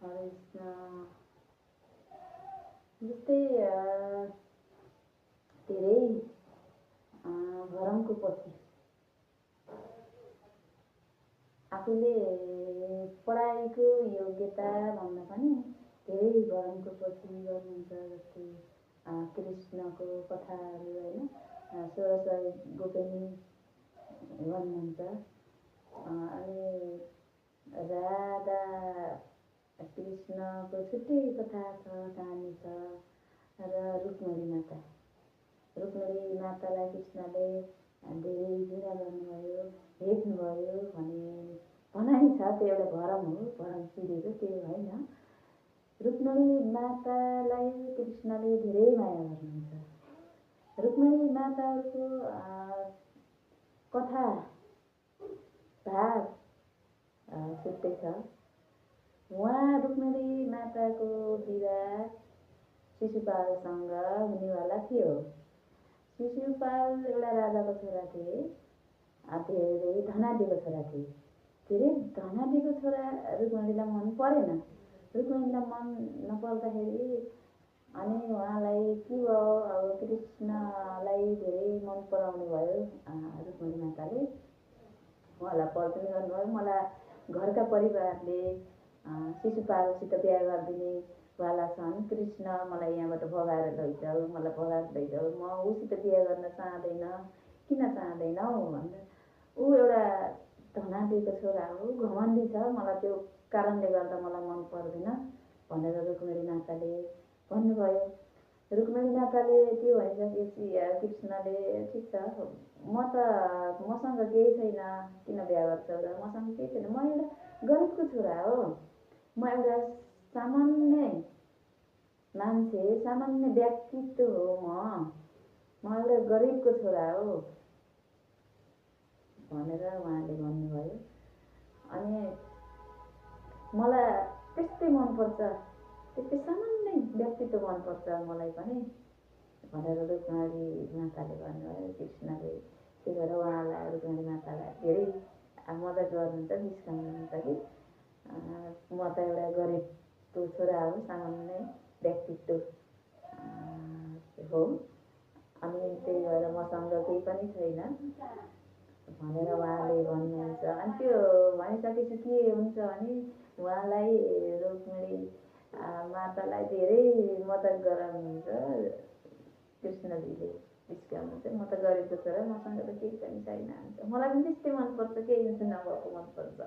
कृष्ण जस्तै धेरै घरमको पछि आफूले पढाइको योग्यता भन्दा पनि धेरै घरमको पछि गर्नुहुन्छ। जस्तै कृष्णको कथाहरू होइन, 1600 गोपिनी भन्नुहुन्छ। अनि राधा कृष्णको छुट्टै कथा छ, कहानी छ। र रुक्मिणी मातालाई कृष्णले धेरै घृणा गर्नुभयो, हेप्नुभयो भन्ने भनाइ छ। त्यो एउटा भरम हो, भरम चिरेको त्यो होइन। रुक्मिणी मातालाई कृष्णले धेरै माया गर्नुहुन्छ। रुक्मिणी माताको कथा भाग छुट्टै छ। उहाँ रुक्मिणी माताको विवाह शिशुपालसँग हुनेवाला थियो। शिशुपाल एउटा राजाको छोरा थिए, धेरै धनाढ्यको छोरा थिए। धेरै धनाढ्यको छोरा रुक्मिणीलाई मन परेन। रुक्मिणीलाई मन नपर्दाखेरि अनि उहाँलाई के भयो, अब कृष्णलाई धेरै मन पराउनु भयो रुक्मिणी माताले। उहाँलाई पर्जन गर्नुभयो, मलाई घरका परिवारले शिशुपालसित बिहा गरिदिने वाला छन्। कृष्ण मलाई यहाँबाट भगाएर लैजाऊ, मलाई भगाएर लैजाऊ, म उसित बिहा गर्न चाहँदैन। किन चाहँदैनौ भन्दा ऊ एउटा धनाढ्यको छोरा हो, घमण्डी छ, मलाई त्यो कारणले गर्दा मलाई मन पर्दैन भनेर रुक्मिणी माताले भन्नुभयो। रुक्मिणी माताले त्यो भनिसकेपछि कृष्णले ठिक छ, मसँग केही छैन, किन बिहा गर्छौ र, मसँग केही छैन, म एउटा गरिबको छोरा हो, म एउटा सामान्य मान्छे, सामान्य व्यक्तित्व हो, म एउटा गरिबको छोरा हो भनेर उहाँले भन्नुभयो। अनि मलाई त्यस्तै मनपर्छ, त्यस्तै सामान्य व्यक्तित्व मनपर्छ मलाई पनि भनेर रुक्मिणी माताले भन्नुभयो। कृष्णले त्यही भएर उहाँलाई रुक्मिणी मातालाई धेरै मद्दत गर्नुहुन्छ, जिस्काउनुहुन्छ कि म त एउटा गरिबको छोरा हो, सामान्य व्यक्तित्व हो, अनि त्यही भएर मसँग केही पनि छैन भनेर उहाँले भन्नुहुन्छ। अनि त्यो भनिसकेपछि के हुन्छ भने उहाँलाई रुक्मिणी मातालाई धेरै मद्दत गराउनुहुन्छ कृष्णजीले। जिस्काउनुहुन्छ, म त गरिबको छोरा, मसँग त केही पनि छैन, मलाई पनि त्यस्तै मनपर्छ, केही नभएको मनपर्छ।